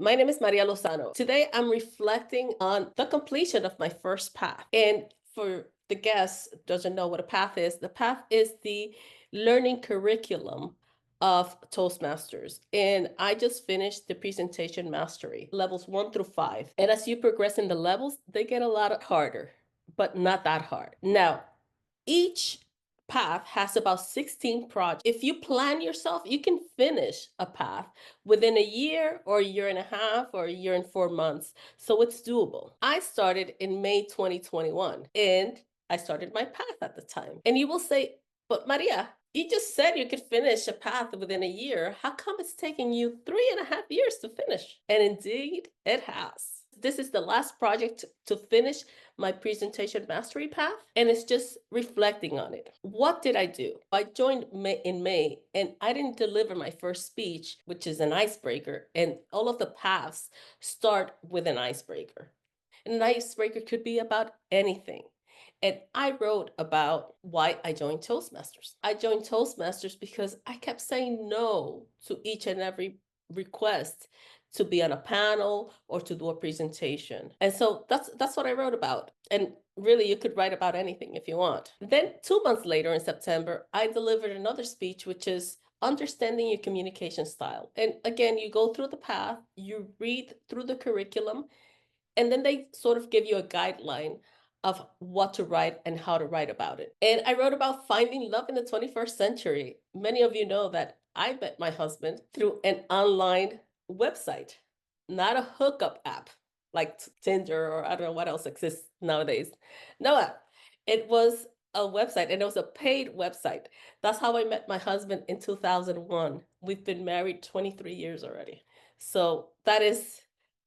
My name is Maria Lozano. Today, I'm reflecting on the completion of my first path. And for the guests doesn't know what a path is, the path is the learning curriculum of Toastmasters. And I just finished the presentation mastery, levels 1 through 5. And as you progress in the levels, they get a lot harder, but not that hard. Now, each path has about 16 projects. If you plan yourself, you can finish a path within a year or a year and a half or a year and 4 months. So it's doable. I started in May 2021 and I started my path at the time. And you will say, but Maria, you just said you could finish a path within a year. How come it's taking you 3.5 years to finish? And indeed, it has. This is the last project to finish my presentation mastery path, and it's just reflecting on it. What did I do? I joined in May, and I didn't deliver my first speech, which is an icebreaker, and all of the paths start with an icebreaker. And an icebreaker could be about anything. And I wrote about why I joined Toastmasters. I joined Toastmasters because I kept saying no to each and every request to be on a panel or to do a presentation. And so that's what I wrote about. And really, you could write about anything if you want. Then 2 months later in September, I delivered another speech, which is understanding your communication style. And again, you go through the path, you read through the curriculum, and then they sort of give you a guideline of what to write and how to write about it. And I wrote about finding love in the 21st century. Many of you know that I met my husband through an online website, not a hookup app like Tinder or I don't know what else exists nowadays. No, it was a website and it was a paid website. That's how I met my husband in 2001. We've been married 23 years already. So that is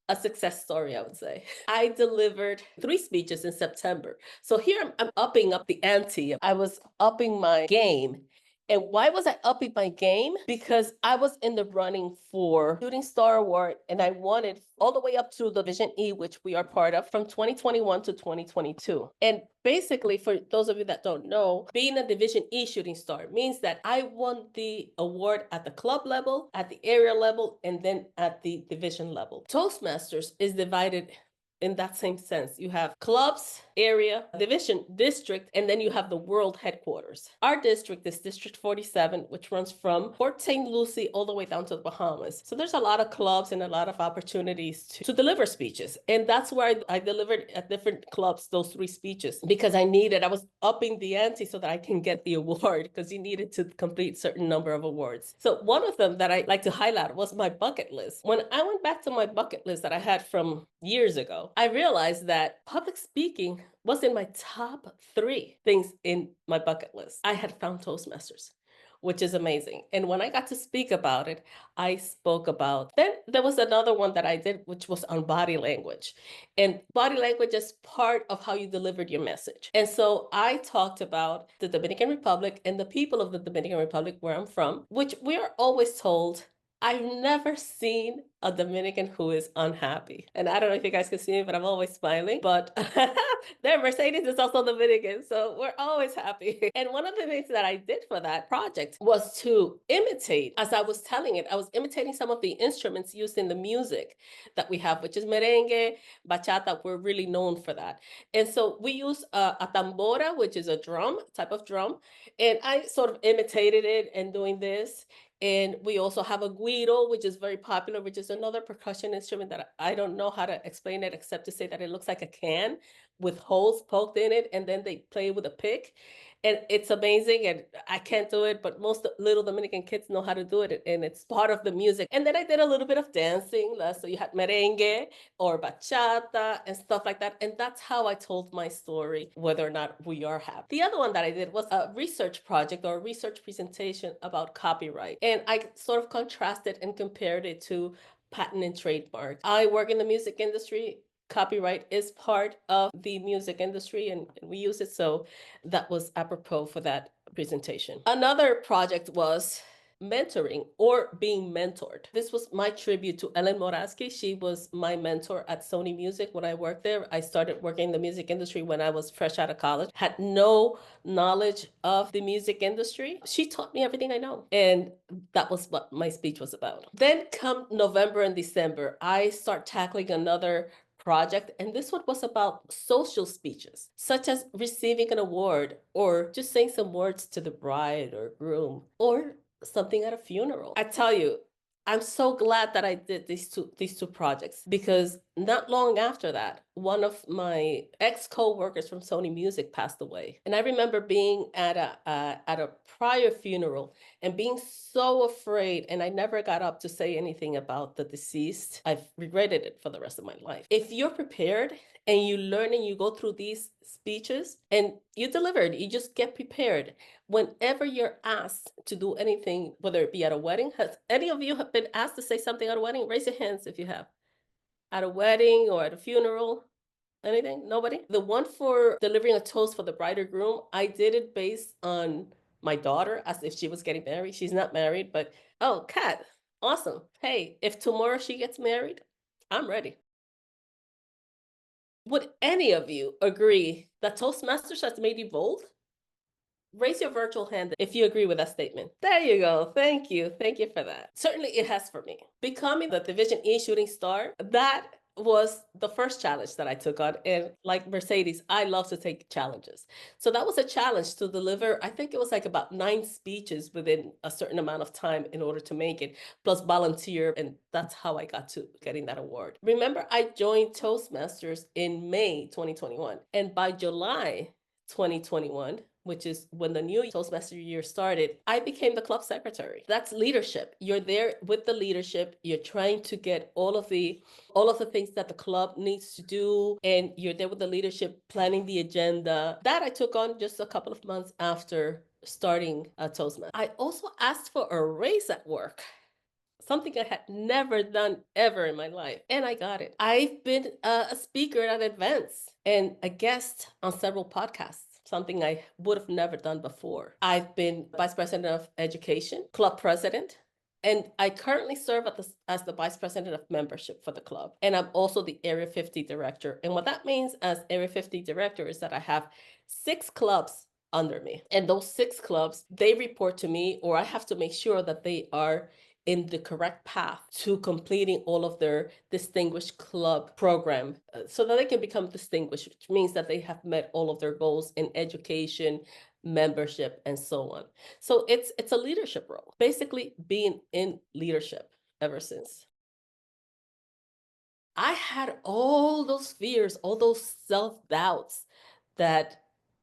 a success story, I would say. I delivered 3 speeches in September. So here I'm upping up the ante. I was upping my game. And why was I upping my game? Because I was in the running for Shooting Star Award, and I wanted all the way up to Division E, which we are part of, from 2021 to 2022. And basically, for those of you that don't know, being a Division E Shooting Star means that I won the award at the club level, at the area level, and then at the division level. Toastmasters is divided in that same sense. You have clubs, area, division, district, and then you have the world headquarters. Our district is District 47, which runs from Port St. Lucie all the way down to the Bahamas. So there's a lot of clubs and a lot of opportunities to deliver speeches. And that's where I delivered at different clubs those 3 speeches because I was upping the ante so that I can get the award because you needed to complete a certain number of awards. So one of them that I like to highlight was my bucket list. When I went back to my bucket list that I had from years ago, I realized that public speaking was in my top 3 things in my bucket list. I had found Toastmasters, which is amazing. And when I got to speak about it, I spoke about, then there was another one that I did, which was on body language. And body language is part of how you delivered your message. And so I talked about the Dominican Republic and the people of the Dominican Republic where I'm from, which we are always told, I've never seen a Dominican who is unhappy. And I don't know if you guys can see me, but I'm always smiling. But their Mercedes is also Dominican, so we're always happy. And one of the things that I did for that project was to imitate, as I was telling it, I was imitating some of the instruments used in the music that we have, which is merengue, bachata. We're really known for that. And so we use a tambora, which is a drum, type of drum. And I sort of imitated it and doing this. And we also have a guiro, which is very popular, which is another percussion instrument that I don't know how to explain it except to say that it looks like a can with holes poked in it, and then they play with a pick. And it's amazing, and I can't do it, but most little Dominican kids know how to do it, and it's part of the music. And then I did a little bit of dancing. So you had merengue or bachata and stuff like that. And that's how I told my story, whether or not we are happy. The other one that I did was a research project or a research presentation about copyright. And I sort of contrasted and compared it to patent and trademark. I work in the music industry. Copyright is part of the music industry and we use it. So that was apropos for that presentation. Another project was mentoring or being mentored. This was my tribute to Ellen Moraski. She was my mentor at Sony Music when I worked there. I started working in the music industry when I was fresh out of college, had no knowledge of the music industry. She taught me everything I know. And that was what my speech was about. Then come November and December, I start tackling another project, and this one was about social speeches, such as receiving an award or just saying some words to the bride or groom or something at a funeral. I tell you, I'm so glad that I did these two projects, because not long after that, one of my ex co-workers from Sony Music passed away. And I remember being at a prior funeral and being so afraid, and I never got up to say anything about the deceased. I've regretted it for the rest of my life. If you're prepared and you learn and you go through these speeches and you delivered, you just get prepared. Whenever you're asked to do anything, whether it be at a wedding, has any of you have been asked to say something at a wedding? Raise your hands if you have. At a wedding or at a funeral? Anything? Nobody? The one for delivering a toast for the bride or groom, I did it based on my daughter, as if she was getting married. She's not married, but oh, Kat, awesome. Hey, if tomorrow she gets married, I'm ready. Would any of you agree that Toastmasters has made you bold? Raise your virtual hand if you agree with that statement. There you go. Thank you. Thank you for that. Certainly it has for me. Becoming the Division E shooting star, that was the first challenge that I took on. And like Mercedes, I love to take challenges. So that was a challenge to deliver. I think it was like about 9 speeches within a certain amount of time in order to make it, plus volunteer. And that's how I got to getting that award. Remember, I joined Toastmasters in May 2021. And by July 2021, which is when the new Toastmaster year started, I became the club secretary. That's leadership. You're there with the leadership. You're trying to get all of the things that the club needs to do, and you're there with the leadership planning the agenda. That I took on just a couple of months after starting a Toastmaster. I also asked for a raise at work, something I had never done ever in my life, and I got it. I've been a speaker at events and a guest on several podcasts, something I would have never done before. I've been vice president of education, club president, and I currently serve as the vice president of membership for the club. And I'm also the Area 50 director. And what that means as Area 50 director is that I have 6 clubs under me. And those 6 clubs, they report to me, or I have to make sure that they are in the correct path to completing all of their distinguished club program, so that they can become distinguished, which means that they have met all of their goals in education, membership, and so on. So it's a leadership role, basically being in leadership ever since. I had all those fears, all those self-doubts that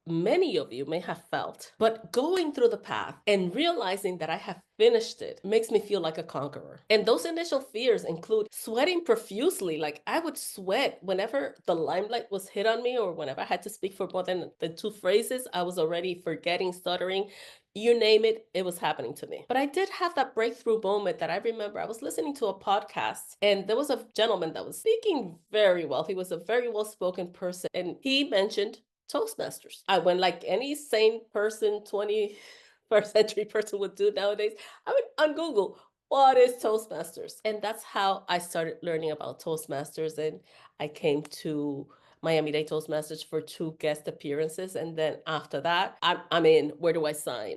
many of you may have felt. But going through the path and realizing that I have finished it makes me feel like a conqueror. And those initial fears include sweating profusely. Like I would sweat whenever the limelight was hit on me, or whenever I had to speak for more than the 2 phrases, I was already forgetting, stuttering. You name it, it was happening to me. But I did have that breakthrough moment that I remember. I was listening to a podcast, and there was a gentleman that was speaking very well. He was a very well-spoken person, and he mentioned Toastmasters. I went like any sane person, 21st century person would do nowadays. I went on Google, what is Toastmasters? And that's how I started learning about Toastmasters. And I came to Miami-Dade Toastmasters for 2 guest appearances. And then after that, I'm in. Where do I sign?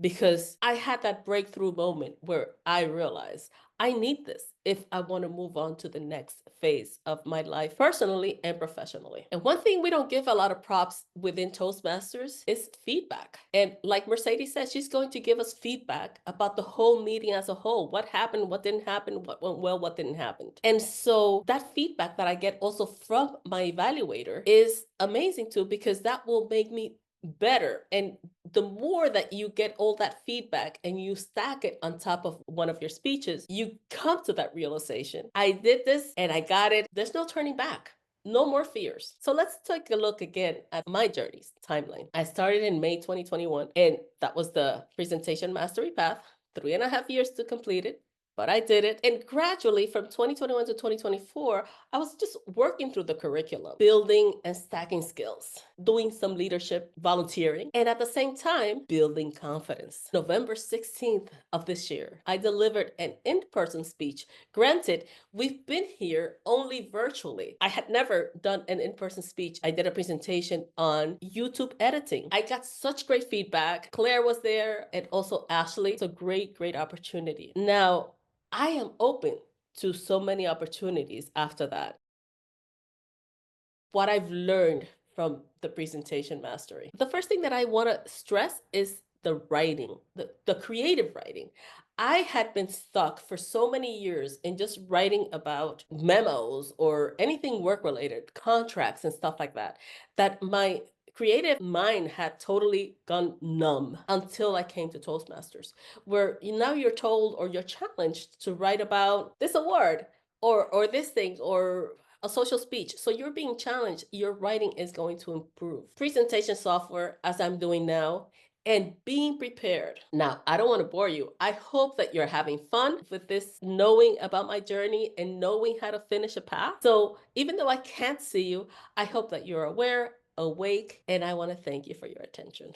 Because I had that breakthrough moment where I realized I need this if I want to move on to the next phase of my life, personally and professionally. And one thing we don't give a lot of props within Toastmasters is feedback. And like Mercedes said, she's going to give us feedback about the whole meeting as a whole. What happened, what didn't happen, what went well, what didn't happen. And so that feedback that I get also from my evaluator is amazing too, because that will make me better. And the more that you get all that feedback and you stack it on top of one of your speeches, you come to that realization. I did this and I got it. There's no turning back. No more fears. So let's take a look again at my journey's timeline. I started in May 2021, and that was the Presentation Mastery Path, 3.5 years to complete it. but I did it. And gradually from 2021 to 2024, I was just working through the curriculum, building and stacking skills, doing some leadership volunteering, and at the same time, building confidence. November 16th of this year, I delivered an in-person speech. Granted, we've been here only virtually. I had never done an in-person speech. I did a presentation on YouTube editing. I got such great feedback. Claire was there and also Ashley. It's a great, great opportunity. Now, I am open to so many opportunities after that. What I've learned from the presentation mastery. The first thing that I want to stress is the writing, the creative writing. I had been stuck for so many years in just writing about memos or anything work related, contracts and stuff like that, that my creative mind had totally gone numb until I came to Toastmasters, where now you're told or you're challenged to write about this award or this thing or a social speech. So you're being challenged, your writing is going to improve. Presentation software, as I'm doing now, and being prepared. Now, I don't want to bore you. I hope that you're having fun with this, knowing about my journey and knowing how to finish a path. So even though I can't see you, I hope that you're aware, awake, and I want to thank you for your attention.